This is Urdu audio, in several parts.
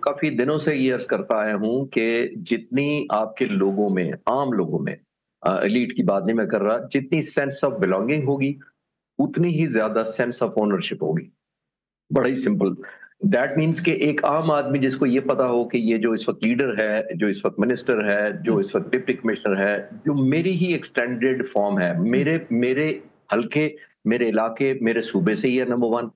کافی دنوں سے یہ عرض کرتا آیا ہوں کہ جتنی آپ کے لوگوں میں، عام لوگوں میں، ایلیٹ کی بات نہیں میں کر رہا، جتنی سینس آف بلانگنگ ہوگی اتنی ہی زیادہ سینس آف اونرشپ ہوگی. بڑا ہی سمپل. دیٹ مینس کہ ایک عام آدمی جس کو یہ پتا ہو کہ یہ جو اس وقت لیڈر ہے، جو اس وقت منسٹر ہے، جو اس وقت ڈپٹی کمشنر ہے، جو میری ہی ایکسٹینڈیڈ فارم ہے، میرے حلقے، میرے علاقے، میرے صوبے سے ہی ہے، نمبر ون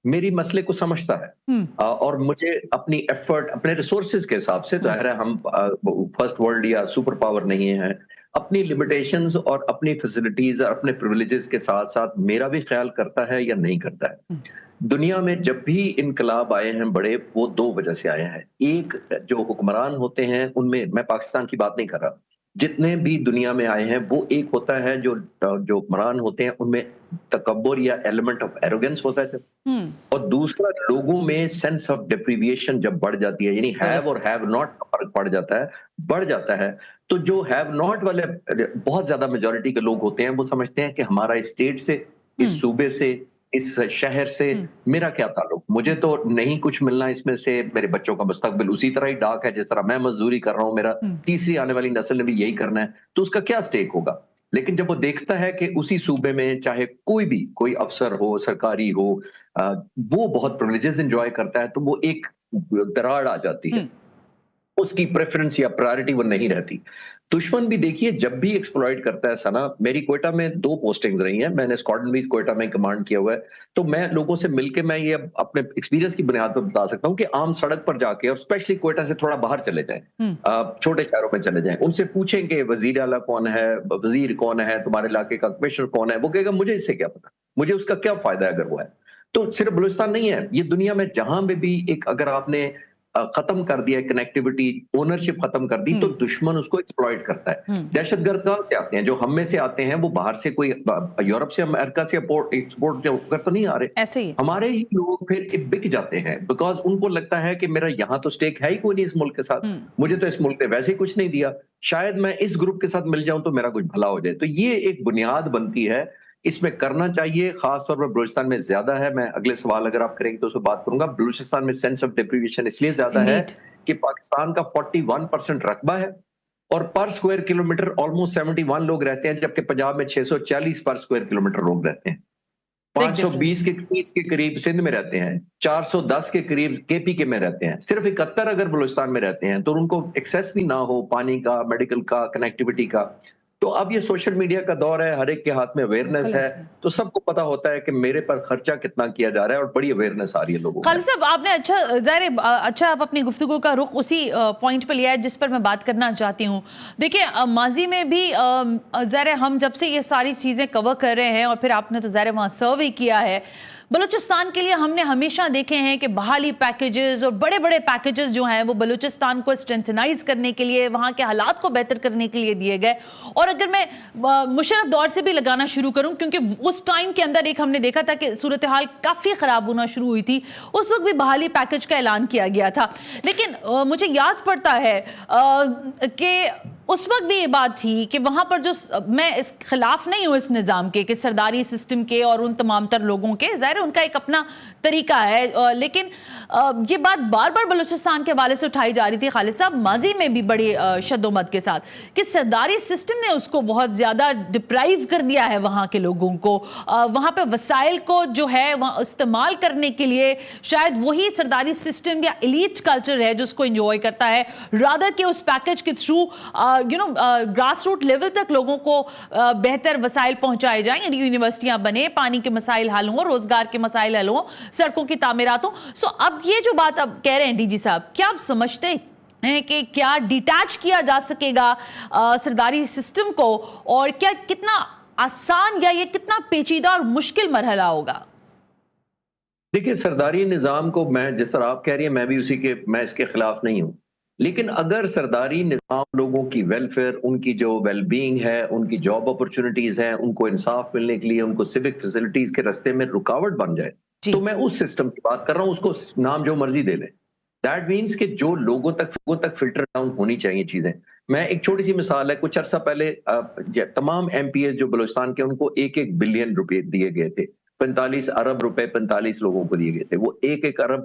میری مسئلے کو سمجھتا ہے. اور مجھے اپنی ایفرٹ، اپنے ریسورسز کے حساب سے، ظاہر ہے ہم فرسٹ ورلڈ یا سپر پاور نہیں ہیں، اپنی لمیٹیشنز اور اپنی فیسلٹیز اور اپنے پریویلیجز کے ساتھ ساتھ میرا بھی خیال کرتا ہے یا نہیں کرتا ہے. دنیا میں جب بھی انقلاب آئے ہیں بڑے، وہ دو وجہ سے آئے ہیں. ایک، جو حکمران ہوتے ہیں ان میں پاکستان کی بات نہیں کر رہا، جتنے بھی دنیا میں آئے ہیں وہ ایک ہوتا ہے جو حکمران ہوتے ہیں ان میں تکبر یا ایلیمنٹ آف ایروگنس ہوتا ہے، اور دوسرا لوگوں میں سینس آف ڈیپریویشن جب بڑھ جاتی ہے، یعنی ہیو اور ہیو ناٹ کا فرق بڑھ جاتا ہے. تو جو ہیو ناٹ والے بہت زیادہ میجورٹی کے لوگ ہوتے ہیں وہ سمجھتے ہیں کہ ہمارا اسٹیٹ سے، اس صوبے سے، اس شہر سے میرا کیا تعلق، مجھے تو نہیں کچھ ملنا اس میں سے، میرے بچوں کا مستقبل اسی طرح ہی ڈارک ہے جس طرح میں مزدوری کر رہا ہوں، میرا تیسری آنے والی نسل نے بھی یہی کرنا ہے، تو اس کا کیا سٹیک ہوگا. لیکن جب وہ دیکھتا ہے کہ اسی صوبے میں چاہے کوئی افسر ہو، سرکاری ہو، وہ بہت پرولیجز انجوائے کرتا ہے، تو وہ ایک دراڑ آ جاتی ہے، اس کی پریفرنس یا پرائرٹی وہ نہیں رہتی. دشمن بھی دیکھیے جب بھی ایکسپلائٹ کرتا ہے سنا، میری کوئٹہ میں 2 پوسٹنگز رہی ہیں، میں نے اسکواڈرن بھی کوئٹہ میں کمانڈ کیا ہوا ہے، تو میں لوگوں سے مل کے میں یہ اپنے ایکسپیرینس کی بنیاد پر بتا سکتا ہوں کہ عام سڑک پر جا کے، اور اسپیشلی کوئٹہ سے تھوڑا باہر چلے جائیں، چھوٹے شہروں میں چلے جائیں، ان سے پوچھیں کہ وزیر اعلیٰ کون ہے، وزیر کون ہے، تمہارے علاقے کا کمشنر کون ہے، وہ کہے گا مجھے اس سے کیا پتا، مجھے اس کا کیا فائدہ ہے اگر وہ ہے. تو صرف بلوچستان نہیں ہے، یہ دنیا میں جہاں میں بھی ایک اگر آپ نے ختم کر دیا کنیکٹیوٹی، اونرشپ ختم کر دی، تو دشمن اس کو ایکسپلائٹ کرتا ہے. دہشت گرد کہاں سے آتے ہیں؟ جو ہم میں سے آتے ہیں وہ باہر سے، کوئی یورپ سے، امریکہ سے ایکسپورٹ کر تو نہیں آ رہے، ایسے ہی ہمارے ہی لوگ پھر بک جاتے ہیں، بیکاز ان کو لگتا ہے کہ میرا یہاں تو سٹیک ہے ہی کوئی نہیں اس ملک کے ساتھ، مجھے تو اس ملک نے ویسے کچھ نہیں دیا، شاید میں اس گروپ کے ساتھ مل جاؤں تو میرا کچھ بھلا ہو جائے. تو یہ ایک بنیاد بنتی ہے، اس میں کرنا چاہیے، خاص طور پر بلوچستان میں زیادہ ہے. میں اگلے سوال اگر آپ کریں گے تو اس پہ بات کروں گا. بلوچستان میں سینس آف ڈیپریویشن اس لیے زیادہ ہے کہ پاکستان کا 41% رقبہ ہے، اور پر سکوئر کلومیٹر آلموسٹ 71 لوگ رہتے ہیں، جبکہ پنجاب میں 640 پر سکوئر کلومیٹر لوگ رہتے ہیں. 520 کے قریب سندھ میں رہتے ہیں، 410 کے قریب کے پی کے میں رہتے ہیں. صرف 71 اگر بلوچستان میں رہتے ہیں تو ان کو ایکسیس بھی نہ ہو پانی کا، میڈیکل کا، کنیکٹیوٹی کا. تو اب یہ سوشل میڈیا کا دور ہے، ہر ایک کے ہاتھ میں اویئرنیس ہے، تو سب کو پتا ہوتا ہے کہ میرے پر خرچہ کتنا کیا جا رہا ہے، اور بڑی اویئرنیس آ رہی ہے لوگوں میں. خالد صاحب، آپ نے اچھا آپ اپنی گفتگو کا رخ اسی پوائنٹ پہ لیا ہے جس پر میں بات کرنا چاہتی ہوں. دیکھیں، ماضی میں بھی ظاہر ہم جب سے یہ ساری چیزیں کور کر رہے ہیں، اور پھر آپ نے تو ظاہر وہاں سروے کیا ہے، بلوچستان کے لیے ہم نے ہمیشہ دیکھے ہیں کہ بحالی پیکیجز اور بڑے بڑے پیکیجز جو ہیں وہ بلوچستان کو اسٹرینتھنائز کرنے کے لیے، وہاں کے حالات کو بہتر کرنے کے لیے دیے گئے. اور اگر میں مشرف دور سے بھی لگانا شروع کروں، کیونکہ اس ٹائم کے اندر ایک ہم نے دیکھا تھا کہ صورتحال کافی خراب ہونا شروع ہوئی تھی، اس وقت بھی بحالی پیکیج کا اعلان کیا گیا تھا. لیکن مجھے یاد پڑتا ہے کہ اس وقت بھی یہ بات تھی کہ وہاں پر جو، میں اس خلاف نہیں ہوں اس نظام کے کہ سرداری سسٹم کے اور ان تمام تر لوگوں کے، ظاہر ان کا ایک اپنا طریقہ ہے، لیکن یہ بات بار بار بلوچستان کے حوالے سے اٹھائی جا رہی تھی خالد صاحب، ماضی میں بھی بڑی شد و مد کے ساتھ، کہ سرداری سسٹم نے اس کو بہت زیادہ ڈپرائیو کر دیا ہے وہاں کے لوگوں کو. وہاں پہ وسائل کو جو ہے وہاں استعمال کرنے کے لیے شاید وہی سرداری سسٹم یا ایلیٹ کلچر ہے جو اس کو انجوائے کرتا ہے، رادر کہ اس پیکج کے تھرو گراس روٹ لیول تک لوگوں کو بہتر وسائل پہنچائے جائیں، یعنی یونیورسٹیاں بنے، پانی کے مسائل حل ہوں، روزگار کے مسائل حل ہوں، سڑکوں کی تعمیرات ہوں. اب یہ جو بات اب کہہ رہے ہیں ڈی جی صاحب، کیا آپ سمجھتے ہیں کہ کیا ڈیٹیچ کیا جا سکے گا سرداری سسٹم کو، اور کیا کتنا آسان یا یہ کتنا پیچیدہ اور مشکل مرحلہ ہوگا؟ دیکھیں، سرداری نظام کو میں جس طرح آپ کہہ رہی ہیں میں اس کے خلاف نہیں ہوں، لیکن اگر سرداری نظام لوگوں کی ویلفیئر، ان کی جو ویل بینگ ہے، ان کی جاب اپرچونٹیز ہیں، ان کو انصاف ملنے کے لیے، ان کو سیوک فیسلٹیز کے رستے میں رکاوٹ بن جائے، تو میں اس سسٹم کی بات کر رہا ہوں، اس کو نام جو مرضی دے لیں. دیٹ مینس کہ جو لوگوں تک فلٹر ڈاؤن ہونی چاہیے چیزیں. میں ایک چھوٹی سی مثال ہے، کچھ عرصہ پہلے تمام ایم پی ایس جو بلوچستان کے، ان کو 1 بلین روپے دیے گئے تھے، 45 ارب روپے 45 لوگوں کو دیے گئے تھے. وہ 1 ارب